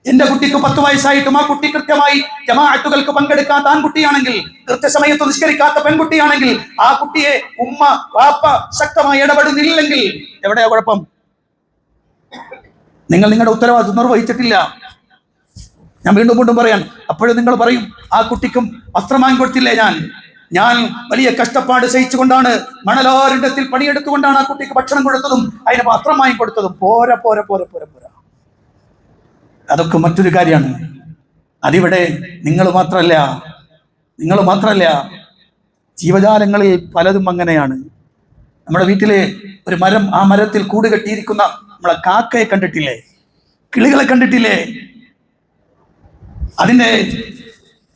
എന്റെ കുട്ടിക്ക് 10 വയസ്സായിട്ടും ആ കുട്ടി കൃത്യമായി ജമാഅത്തുകൾക്ക് പങ്കെടുക്കാത്ത ആൺകുട്ടിയാണെങ്കിൽ, കൃത്യസമയത്ത് നിസ്കരിക്കാത്ത പെൺകുട്ടിയാണെങ്കിൽ, ആ കുട്ടിയെ ഉമ്മ വാപ്പ ശക്തമായി ഇടപെടുന്നില്ലെങ്കിൽ എവിടെയാ കുഴപ്പം? നിങ്ങൾ നിങ്ങളുടെ ഉത്തരവാദിത്വം നിർവഹിച്ചിട്ടില്ല. ഞാൻ വീണ്ടും പറയാൻ, അപ്പോഴും നിങ്ങൾ പറയും, ആ കുട്ടിക്കും വസ്ത്രം വാങ്ങിക്കൊടുത്തില്ലേ ഞാൻ വലിയ കഷ്ടപ്പാട് സഹിച്ചുകൊണ്ടാണ്, മണലാരണ്യത്തിൽ പണിയെടുത്തുകൊണ്ടാണ് ആ കുട്ടിക്ക് ഭക്ഷണം കൊടുത്തതും അതിന് വസ്ത്രം വാങ്ങിക്കൊടുത്തതും. പോരാ പോരാ പോരാ പോരാ പോരാ അതൊക്കെ മറ്റൊരു കാര്യമാണ്. അതിവിടെ നിങ്ങൾ മാത്രമല്ല, ജീവജാലങ്ങളിൽ പലതും അങ്ങനെയാണ്. നമ്മുടെ വീട്ടിലെ ഒരു മരം, ആ മരത്തിൽ കൂട് കെട്ടിയിരിക്കുന്ന നമ്മളെ കാക്കയെ കണ്ടിട്ടില്ലേ? കിളികളെ കണ്ടിട്ടില്ലേ?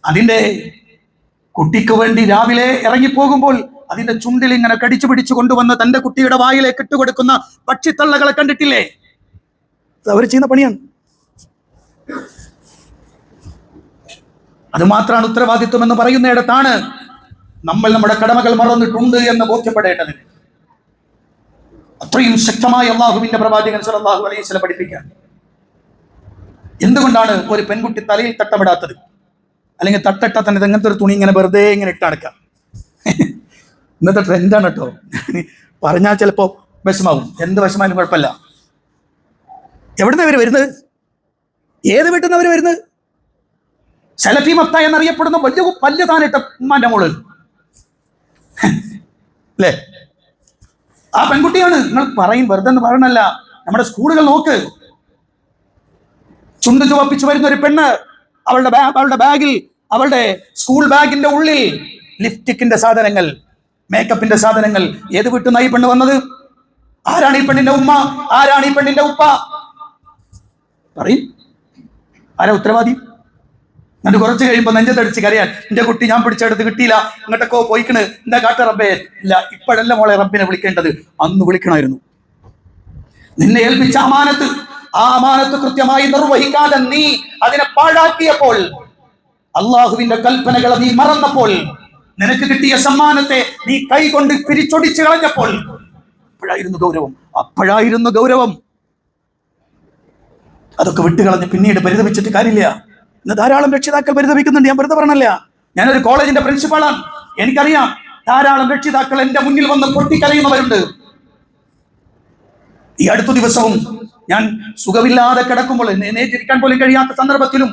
അതിന്റെ കുട്ടിക്ക് വേണ്ടി രാവിലെ ഇറങ്ങിപ്പോകുമ്പോൾ അതിന്റെ ചുണ്ടിൽ ഇങ്ങനെ കടിച്ചു പിടിച്ചു കൊണ്ടുവന്ന് തന്റെ കുട്ടിയുടെ വായിലേക്ക് ഇട്ടുകൊടുക്കുന്ന പക്ഷിത്തള്ളകളെ കണ്ടിട്ടില്ലേ? അവർ ചെയ്യുന്ന പണിയാണ്. അത് മാത്രമാണ് ഉത്തരവാദിത്വം എന്ന് പറയുന്നിടത്താണ് നമ്മൾ നമ്മുടെ കടമകൾ മറന്നിട്ടുണ്ട് എന്ന് ബോധ്യപ്പെടേണ്ടത്. അത്രയും ശക്തമായി അള്ളാഹുവിന്റെ പ്രവാചകൻ സല്ലല്ലാഹു അലൈഹി വസല്ലം പഠിപ്പിക്കാൻ. എന്തുകൊണ്ടാണ് ഒരു പെൺകുട്ടി തലയിൽ തട്ടമിടാത്തത്? അല്ലെങ്കിൽ തട്ടട്ട തന്നെ അങ്ങനത്തെ ഒരു തുണി ഇങ്ങനെ വെറുതെ ഇങ്ങനെ ഇട്ടടക്കാം. ഇന്നത്തെ ട്രെൻഡാണ് കേട്ടോ. പറഞ്ഞാൽ ചിലപ്പോ വിഷമാവും. എന്ത് വിഷമായാലും കുഴപ്പമില്ല. എവിടുന്ന അവര് വരുന്നത്? ഏത് വീട്ടിൽ നിന്ന് അവര് വരുന്നത്? സലഫി മത്ത എന്നറിയപ്പെടുന്ന വലിയ താനിട്ട ഉമ്മാന്റെ മോള് അല്ലേ? ആ പെൺകുട്ടിയാണ്. നിങ്ങൾ പറയും, വെറുതെ എന്ന് പറയണല്ല. നമ്മുടെ സ്കൂളുകൾ നോക്ക്, ചുണ്ട് ചുവപ്പിച്ചു വരുന്ന ഒരു പെണ്ണ്, അവളുടെ ബാഗിൽ, അവളുടെ സ്കൂൾ ബാഗിന്റെ ഉള്ളിൽ ലിപ്സ്റ്റിക്കിന്റെ സാധനങ്ങൾ, മേക്കപ്പിന്റെ സാധനങ്ങൾ. ഏത് വീട്ടിൽ നിന്നായി പെണ്ണ് വന്നത്? ആരാണ് ഈ പെണ്ണിന്റെ ഉമ്മ? ആരാണ് ഈ പെണ്ണിന്റെ ഉപ്പ? പറയും, ആരാ ഉത്തരവാദി? എന്നിട്ട് കുറച്ച് കഴിയുമ്പോൾ നെഞ്ചത്തടിച്ച് കരയാൻ, എന്റെ കുട്ടി ഞാൻ പിടിച്ചെടുത്ത് കിട്ടിയില്ല, ഇങ്ങോട്ടൊക്കെ പോയിക്കണ്, എന്താ കാട്ട റബ്ബേ? ഇല്ല, ഇപ്പോഴല്ല മോളെ റബ്ബിനെ വിളിക്കേണ്ടത്, അന്ന് വിളിക്കണമായിരുന്നു. നിന്നെ ഏൽപ്പിച്ച അമാനത്ത്, ആ അമാനത്ത് കൃത്യമായി നിർവഹിക്കാതെ നീ അതിനെ പാഴാക്കിയപ്പോൾ, അള്ളാഹുവിന്റെ കൽപ്പനകളെ നീ മറന്നപ്പോൾ, നിനക്ക് കിട്ടിയ സമ്മാനത്തെ നീ കൈകൊണ്ട് പിരിച്ചൊടിച്ചു കളഞ്ഞപ്പോൾ, അപ്പോഴായിരുന്നു ഗൗരവം. അതൊക്കെ വിട്ടുകളഞ്ഞ് പിന്നീട് പരിതപിച്ചിട്ട് കാര്യമില്ല. ഇന്ന് ധാരാളം രക്ഷിതാക്കൾ പരിതപിക്കുന്നുണ്ട്. ഞാൻ വെറുതെ പറഞ്ഞല്ല. ഞാനൊരു കോളേജിന്റെ പ്രിൻസിപ്പാളാണ്. എനിക്കറിയാം, ധാരാളം രക്ഷിതാക്കൾ എന്റെ മുന്നിൽ വന്ന് പൊട്ടിക്കരയുന്നവരുണ്ട്. ഈ അടുത്ത ദിവസവും ഞാൻ സുഖമില്ലാതെ കിടക്കുമ്പോൾ, എഴുന്നേറ്റിരിക്കാൻ പോലും കഴിയാത്ത സന്ദർഭത്തിലും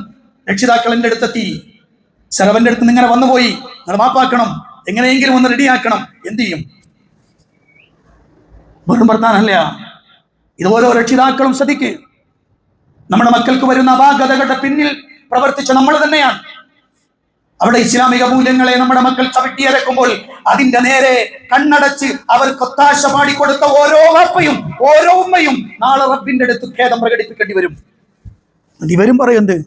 രക്ഷിതാക്കൾ എൻ്റെ അടുത്തെത്തി. സെറവന്റെ അടുത്ത് ഇങ്ങനെ വന്നുപോയി, നിങ്ങൾ മാപ്പാക്കണം, എങ്ങനെയെങ്കിലും ഒന്ന് റെഡിയാക്കണം. എന്ത് ചെയ്യും? വെറും വർത്താനല്ല. ഇത് ഓരോ രക്ഷിതാക്കളും ശ്രദ്ധിക്ക്. നമ്മുടെ മക്കൾക്ക് വരുന്ന അപാകതകളുടെ പിന്നിൽ പ്രവർത്തിച്ച നമ്മൾ തന്നെയാണ്. അവിടെ ഇസ്ലാമിക മൂല്യങ്ങളെ നമ്മുടെ മക്കൾ ചവിട്ടിയരക്കുമ്പോൾ അതിന്റെ നേരെ കണ്ണടച്ച് അവർക്ക് ഒത്താശ പാടിക്കൊടുത്ത ഓരോ വാപ്പയും ഓരോ ഉമ്മയും നാളെ റബ്ബിന്റെ അടുത്ത് ഖേദം പ്രകടിപ്പിക്കേണ്ടി വരും. ഇവരും പറയുന്നത്,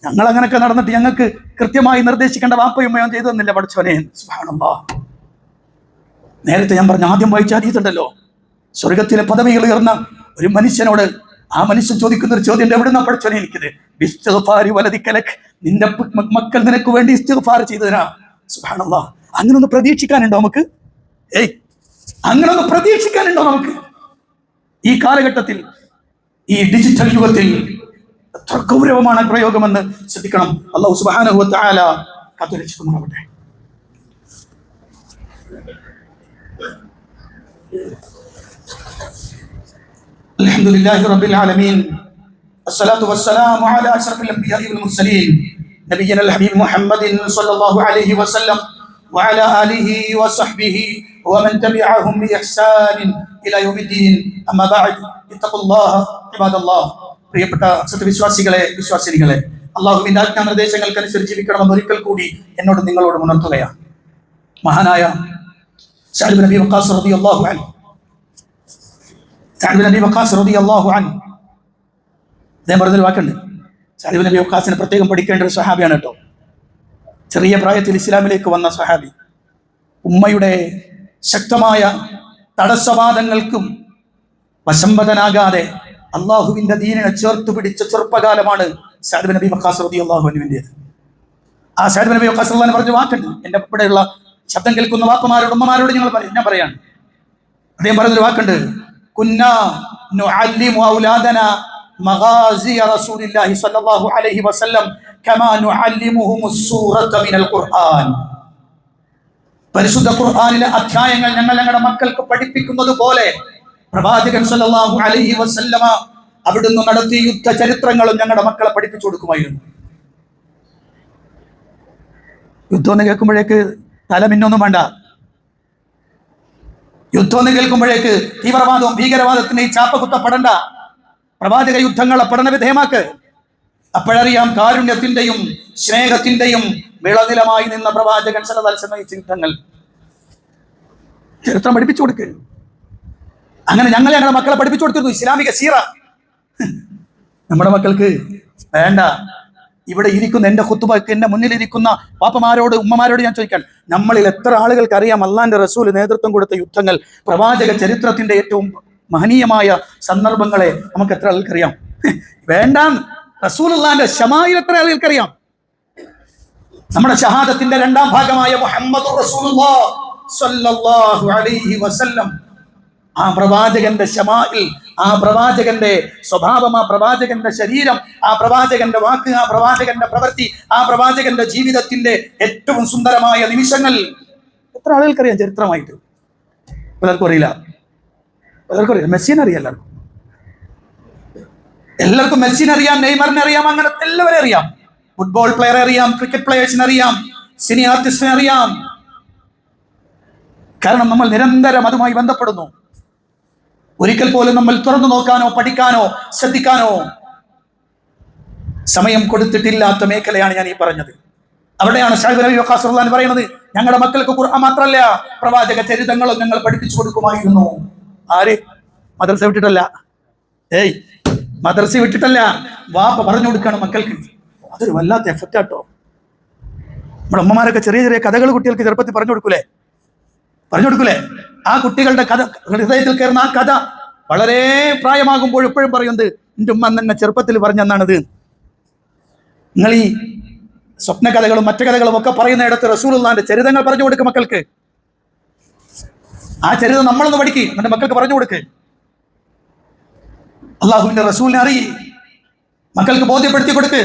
ഞങ്ങൾ അങ്ങനെയൊക്കെ നടന്നിട്ട് ഞങ്ങൾക്ക് കൃത്യമായി നിർദ്ദേശിക്കേണ്ട വാപ്പയും ഉമ്മയും ചെയ്തു തന്നില്ല പഠിച്ചവനെ. സുബ്ഹാനല്ലാഹ്. നേരത്തെ ഞാൻ പറഞ്ഞ ആദ്യം വായിച്ച ഹദീസുണ്ടല്ലോ, സ്വർഗത്തിലെ പദവികൾ ഉയർന്ന ഒരു മനുഷ്യനോട് ആ മനുഷ്യൻ ചോദിക്കുന്ന ഒരു ചോദ്യം, എവിടുന്ന പഠിച്ചവനെ എനിക്കത്? ഇസ്തിഗ്ഫാരി വലദിക്കലക്, നിന്റെ മക്കൾ നിനക്ക് വേണ്ടി ഇസ്തിഗ്ഫാർ ചെയ്തതിനാ. സുബ്ഹാനല്ലാഹ്. അങ്ങനെ ഒന്ന് പ്രതീക്ഷിക്കാനുണ്ടോ നമുക്ക്? അങ്ങനെ ഒന്ന് പ്രതീക്ഷിക്കാനുണ്ടോ നമുക്ക്? ഈ കാലഘട്ടത്തിൽ, ഈ ഡിജിറ്റൽ യുഗത്തിൽ എത്ര ഗൗരവമാണ് പ്രയോഗമെന്ന് ശ്രദ്ധിക്കണം. അല്ലാഹു സുബ്ഹാനഹു വ തആല കാത്തുരക്ഷിക്കുമാറാവട്ടെ. അൽഹംദുലില്ലാഹി റബ്ബിൽ ആലമീൻ, അസ്സലാത്തു വസ്സലാമു അലാ അഷ്റഫിൽ അംബിയാഇ വൽ മുർസലീൻ നബിയന الحبيب محمد صلى الله عليه وسلم وعلى آله وصحبه ومن تبعهم بإحسان إلى يوم الدين أما بعد اتقوا الله عباد الله. പ്രിയപ്പെട്ട സത്യവിശ്വാസികളെ, വിശ്വാസിനികളെ, അള്ളാഹുവിന്റെ ആജ്ഞാനിർദ്ദേശങ്ങൾക്കനുസരിച്ച് ജീവിക്കണമെന്ന് ഒരിക്കൽ കൂടി എന്നോട് നിങ്ങളോട് ഉണർത്തുകയാണ്. മഹാനായ സഅദ് ബിൻ അബീ വഖാസ് റളിയല്ലാഹു അൻഹു, സഅദ് ബിൻ അബീ വഖാസ് റളിയല്ലാഹു അൻഹു അദ്ദേഹം പറഞ്ഞൊരു വാക്കുണ്ട്. സഅദ് ബിൻ അബീ വഖാസിനെ പ്രത്യേകം പഠിക്കേണ്ട ഒരു സ്വഹാബിയാണ് കേട്ടോ. ചെറിയ പ്രായത്തിൽ ഇസ്ലാമിലേക്ക് വന്ന സ്വഹാബി. ഉമ്മയുടെ ശക്തമായ തടസ്സവാദങ്ങൾക്കും വശംവദനാകാതെ അള്ളാഹുവിന്റെ ദീനിനെ ചേർത്ത് പിടിച്ച ചെറുപ്പകാലമാണ് സഅദ് ബിൻ അബീ വഖാസ് റളിയല്ലാഹു അൻഹുവിൻ്റെത്. ആ സഅദ് ബിൻ അബീ വഖാസ് റളിയല്ലാഹു അൻഹു പറഞ്ഞ വാക്കുണ്ട്. എൻ്റെ ഇവിടെയുള്ള ശബ്ദം കേൾക്കുന്ന വാപ്പമാരോട് ഉമ്മമാരോട് ഞാൻ പറയാണ്. അദ്ദേഹം പറഞ്ഞൊരു വാക്കുണ്ട്. കുന്നാ നുഅല്ലിമു ഔലാദനാ മഗാസിയ റസൂലില്ലാഹി സ്വല്ലല്ലാഹു അലൈഹി വസല്ലം കമാ നുഅല്ലിമുഹുമുസ് സൂറത മിനൽ ഖുർആൻ. പരിശുദ്ധ ഖുർആനിലെ അധ്യായങ്ങൾ ഞങ്ങൾ ഞങ്ങളുടെ മക്കൾക്ക് പഠിപ്പിക്കുന്നത് പോലെ പ്രവാചകൻ സല്ലല്ലാഹു അലൈഹി വസല്ലമ അവിടുന്ന് നടത്തിയ യുദ്ധ ചരിത്രങ്ങളും ഞങ്ങളുടെ മക്കളെ പഠിപ്പിച്ചു കൊടുക്കുമായിരുന്നു. യുദ്ധം എന്ന് കേൾക്കുമ്പോഴേക്ക് തല മിന്നൊന്നും വേണ്ട. യുദ്ധം എന്ന് കേൾക്കുമ്പോഴേക്ക് തീവ്രവാദവും ഭീകരവാദത്തിന്റെയും ചാപ്പ കുത്തപ്പെടണ്ട. പ്രവാചക യുദ്ധങ്ങളെ പഠനവിധേയമാക്ക്. അപ്പോഴറിയാം കാരുണ്യത്തിന്റെയും സ്നേഹത്തിന്റെയും വിളനിലമായി നിന്ന പ്രവാചകൻ സല്ലല്ലാഹു അലൈഹി വസല്ലം നയിച്ച യുദ്ധങ്ങൾ ചരിത്രം പഠിപ്പിച്ചു കൊടുക്ക്. അങ്ങനെ ഞങ്ങളുടെ മക്കളെ പഠിപ്പിച്ചു കൊടുത്തിരുന്നു ഇസ്ലാമിക സീറ. നമ്മുടെ മക്കൾക്ക് വേണ്ട. ഇവിടെ ഇരിക്കുന്ന എൻ്റെ ഖുത്ബക്ക് എൻ്റെ മുന്നിലിരിക്കുന്ന പാപ്പമാരോട് ഉമ്മമാരോട് ഞാൻ ചോദിക്കാൻ, നമ്മളിൽ എത്ര ആളുകൾക്ക് അറിയാം അള്ളാന്റെ റസൂൽ നേതൃത്വം കൊടുത്ത യുദ്ധങ്ങൾ, പ്രവാചക ചരിത്രത്തിന്റെ ഏറ്റവും മഹനീയമായ സന്ദർഭങ്ങളെ നമുക്ക് എത്ര ആൾക്കറിയാം? വേണ്ട. റസൂലുള്ളാഹിന്റെ ശമായിൽ എത്ര ആളുകൾക്കറിയാം? നമ്മുടെ ഷഹാദത്തിന്റെ രണ്ടാം ഭാഗമായ മുഹമ്മദുർ റസൂലുള്ളാഹി സ്വല്ലല്ലാഹു അലൈഹി വസല്ലം, ആ പ്രവാചകന്റെ ശമായിൽ, ആ പ്രവാചകന്റെ സ്വഭാവം, ആ പ്രവാചകന്റെ ശരീരം, ആ പ്രവാചകന്റെ വാക്ക്, ആ പ്രവാചകന്റെ പ്രവൃത്തി, ആ പ്രവാചകന്റെ ജീവിതത്തിന്റെ ഏറ്റവും സുന്ദരമായ നിമിഷങ്ങൾ എത്ര ആളുകൾക്കറിയാം ചരിത്രമായിട്ട്? പലർക്കും അറിയില്ല. പലർക്കും അറിയാം. മെസ്സിനെ അറിയാം. എല്ലാവർക്കും മെസ്സിനെ അറിയാം, നെയ്മറിനെ അറിയാം, അങ്ങനെ എല്ലാവരും അറിയാം. ഫുട്ബോൾ പ്ലെയറെ അറിയാം, ക്രിക്കറ്റ് പ്ലെയേഴ്സിനെ അറിയാം, സിനി ആർട്ടിസ്റ്റിനെ അറിയാം. കാരണം നമ്മൾ നിരന്തരം അതുമായി ബന്ധപ്പെടുന്നു. ഒരിക്കൽ പോലും നമ്മൾ തുറന്നു നോക്കാനോ പഠിക്കാനോ ശ്രദ്ധിക്കാനോ സമയം കൊടുത്തിട്ടില്ലാത്ത മേഖലയാണ് ഞാൻ ഈ പറഞ്ഞത്. അവിടെയാണ് സഅദ് ബിൻ അബീ വഖാസ് റളിയല്ലാഹു അൻഹു പറയുന്നത്, ഞങ്ങളുടെ മക്കൾക്ക് ഖുർആൻ മാത്രമല്ല പ്രവാചക ചരിത്രങ്ങളും ഞങ്ങൾ പഠിപ്പിച്ചു കൊടുക്കുമായിരുന്നു. ആര്? മദ്രസ വിട്ടിട്ടല്ല. മദ്രസ വിട്ടിട്ടല്ല, വാപ്പ പറഞ്ഞു കൊടുക്കണം മക്കൾക്ക്. അതൊരു വല്ലാത്ത എഫക്റ്റ് ആട്ടോ. നമ്മുടെ അമ്മമാരൊക്കെ ചെറിയ ചെറിയ കഥകൾ കുട്ടികൾക്ക് ചെറുപ്പത്തിൽ പറഞ്ഞു കൊടുക്കൂലേ? ആ കുട്ടികളുടെ കഥ ഹൃദയത്തിൽ കയറുന്ന ആ കഥ വളരെ പ്രായമാകുമ്പോൾ എപ്പോഴും പറയുന്നത്, എൻ്റെ ഉമ്മ തന്നെ ചെറുപ്പത്തിൽ പറഞ്ഞെന്നാണിത്. നിങ്ങൾ ഈ സ്വപ്ന കഥകളും മറ്റു കഥകളും ഒക്കെ പറയുന്നിടത്ത് റസൂലുള്ളാഹിന്റെ ചരിതങ്ങൾ പറഞ്ഞു കൊടുക്കുക മക്കൾക്ക്. ആ ചരിതം നമ്മളൊന്ന് പഠിക്കുക, എന്നിട്ട് മക്കൾക്ക് പറഞ്ഞു കൊടുക്ക്. അള്ളാഹുവിന്റെ റസൂലിനെ അറിയി മക്കൾക്ക് ബോധ്യപ്പെടുത്തി കൊടുക്ക്.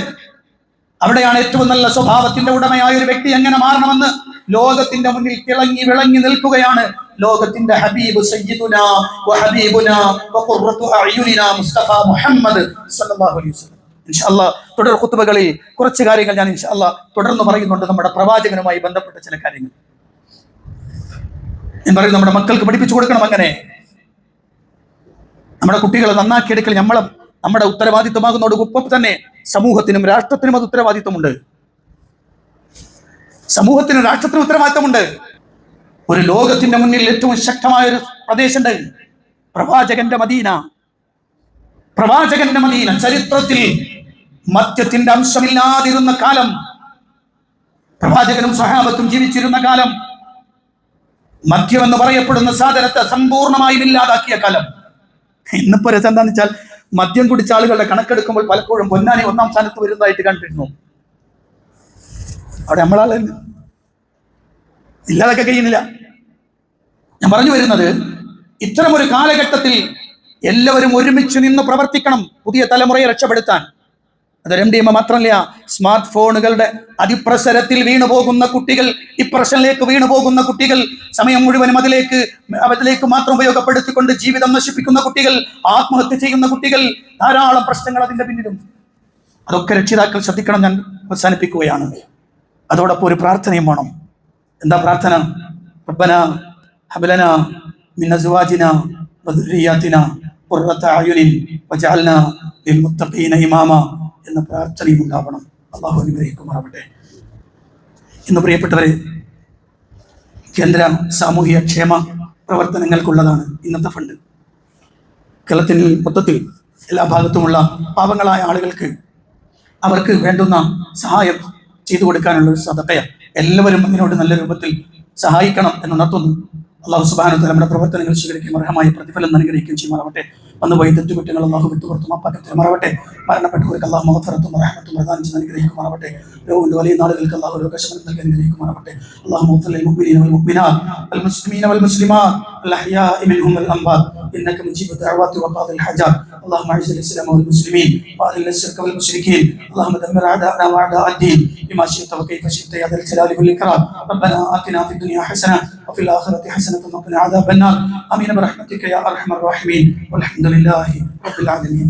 അവിടെയാണ് ഏറ്റവും നല്ല സ്വഭാവത്തിന്റെ ഉടമയായ ഒരു വ്യക്തി എങ്ങനെ മാറണമെന്ന് ലോകത്തിന്റെ മുന്നിൽ തിളങ്ങി വിളങ്ങി നിൽക്കുകയാണ് ലോകത്തിന്റെ ഹബീബ് സയ്യിദുനാ വഹബീബുനാ വഖുറത്തു അഅ്യുനിനാ മുസ്തഫ മുഹമ്മദ് സ്വല്ലല്ലാഹു അലൈഹി വസല്ലം. ഇൻഷാഅല്ലാഹ് തുടർ ഖുത്ബകളിൽ കുറച്ച് കാര്യങ്ങൾ ഞാൻ ഇൻഷാഅല്ലാഹ് തുടർന്ന് പറയുന്നുണ്ട്. നമ്മുടെ പ്രവാചകനുമായി ബന്ധപ്പെട്ട ചില കാര്യങ്ങൾ ഞാൻ പറയും. നമ്മുടെ മക്കൾക്ക് പഠിപ്പിച്ചു കൊടുക്കണം. അങ്ങനെ നമ്മുടെ കുട്ടികളെ നന്നാക്കിയെടുക്കൽ നമ്മുടെ ഉത്തരവാദിത്വമാകുന്നതോടൊപ്പം തന്നെ സമൂഹത്തിനും രാഷ്ട്രത്തിനും അത് ഉത്തരവാദിത്വമുണ്ട്. സമൂഹത്തിനും രാഷ്ട്രത്തിനും ഉത്തരവാദിത്വമുണ്ട്. ഒരു ലോകത്തിന്റെ മുന്നിൽ ഏറ്റവും ശക്തമായ ഒരു പ്രദേശമുണ്ട്, പ്രവാചകന്റെ മദീന. ചരിത്രത്തിൽ മദ്യത്തിന്റെ അംശമില്ലാതിരുന്ന കാലം, പ്രവാചകനും സഹാബത്തും ജീവിച്ചിരുന്ന കാലം, മദ്യം എന്ന് പറയപ്പെടുന്ന സാധനത്തെ സമ്പൂർണമായും ഇല്ലാതാക്കിയ കാലം. ഇന്നിപ്പോ രസം എന്താണെന്ന് വെച്ചാൽ, മദ്യം കുടിച്ച ആളുകളുടെ കണക്കെടുക്കുമ്പോൾ പലപ്പോഴും പൊന്നാനി 1-ാം സ്ഥാനത്ത് വരുന്നതായിട്ട് കണ്ടിരുന്നു. അവിടെ നമ്മളാളെ ഇല്ലാതൊക്കെ കഴിയുന്നില്ല. ഞാൻ പറഞ്ഞു വരുന്നത്, ഇത്തരം ഒരു കാലഘട്ടത്തിൽ എല്ലാവരും ഒരുമിച്ച് നിന്ന് പ്രവർത്തിക്കണം പുതിയ തലമുറയെ രക്ഷപ്പെടുത്താൻ. അത് MDMA മാത്രമല്ല, സ്മാർട്ട് ഫോണുകളുടെ അതിപ്രസരത്തിൽ വീണുപോകുന്ന കുട്ടികൾ, ഡിപ്രഷനിലേക്ക് വീണുപോകുന്ന കുട്ടികൾ, സമയം മുഴുവനും അതിലേക്ക് മാത്രം ഉപയോഗപ്പെടുത്തിക്കൊണ്ട് ജീവിതം നശിപ്പിക്കുന്ന കുട്ടികൾ, ആത്മഹത്യ ചെയ്യുന്ന കുട്ടികൾ, ധാരാളം പ്രശ്നങ്ങൾ അതിന്റെ പിന്നിലും. അതൊക്കെ രക്ഷിതാക്കൾ ശ്രദ്ധിക്കണം. ഞാൻ അവസാനിപ്പിക്കുകയാണ്. അതോടൊപ്പം ഒരു പ്രാർത്ഥനയും വേണം. എന്താ പ്രാർത്ഥന? റബ്ബനാ ഹബ് മിൻ അസ്വാജിനാ വദുർരിയാതിനാ ഖുർറത അയുനിൻ വജഅൽനാ ലിൽമുത്തഖീന ഇമാമ എന്ന പ്രാർത്ഥനയും ഉണ്ടാവണം. അല്ലാഹു അനുഗ്രഹിക്കുമാറാവട്ടെ. ഇന്ന് പ്രിയപ്പെട്ടവരെ, കേന്ദ്ര സാമൂഹിക ക്ഷേമ പ്രവർത്തനങ്ങൾക്കുള്ളതാണ് ഇന്നത്തെ ഫണ്ട്. കേരളത്തിൽ മൊത്തത്തിൽ എല്ലാ ഭാഗത്തുമുള്ള പാവങ്ങളായ ആളുകൾക്ക് അവർക്ക് വേണ്ടുന്ന സഹായം ചെയ്തു കൊടുക്കാനുള്ള ഒരു സദഖയാണ്. എല്ലാവരും അതിനോട് നല്ല രൂപത്തിൽ സഹായിക്കണം എന്നുണർത്തുന്നു. അല്ലാഹു സുബ്ഹാനഹു വ തആല നമ്മുടെ പ്രവർത്തനങ്ങൾ സ്വീകരിക്കുകയും അർഹമായ പ്രതിഫലം അനുഗ്രഹിക്കുകയും ചെയ്യുമാറാവട്ടെ. വന്നുപോയി തെറ്റുകുറ്റങ്ങൾ അല്ലാഹു വിട്ടുപുറത്തും അപ്പാക്കത്തിലുമാറാവട്ടെ. മരണപ്പെട്ടവർക്ക് അല്ലാഹു മഗ്ഫിറത്തും റഹ്മത്തും പ്രദാനം ചെയ്ത് അനുഗ്രഹിക്കുമാറാവട്ടെ. രോഗിന്റെ വലിയ നാളുകൾക്ക് അല്ലാഹു രോഗശമനം നൽകി അനുഗ്രഹിക്കുമാറാവട്ടെ. അല്ലാഹു മഗ്ഫിർ ലിൽ മുഅ്മിനീന വൽ മുഅ്മിനാത്ത് വൽ മുസ്ലിമീന വൽ മുസ്ലിമാത്ത് വൽ അഹ്യാഇ മിൻഹും വൽ അംവാത്ത് ഇന്നക മുജീബു ദഅവാതി വഖാദി അൽ ഹജാത്ത്. اللهم اعز الاسلام والمسلمين واذل الشرك والمشركين. اللهم دمر اعداءنا واعداء الدين بما شئت وكيف شئت يا ذا الجلال والاكرام. ربنا آتنا في الدنيا حسنه وفي الاخره حسنه وقنا عذاب النار. امين برحمتك يا ارحم الراحمين والحمد لله رب العالمين.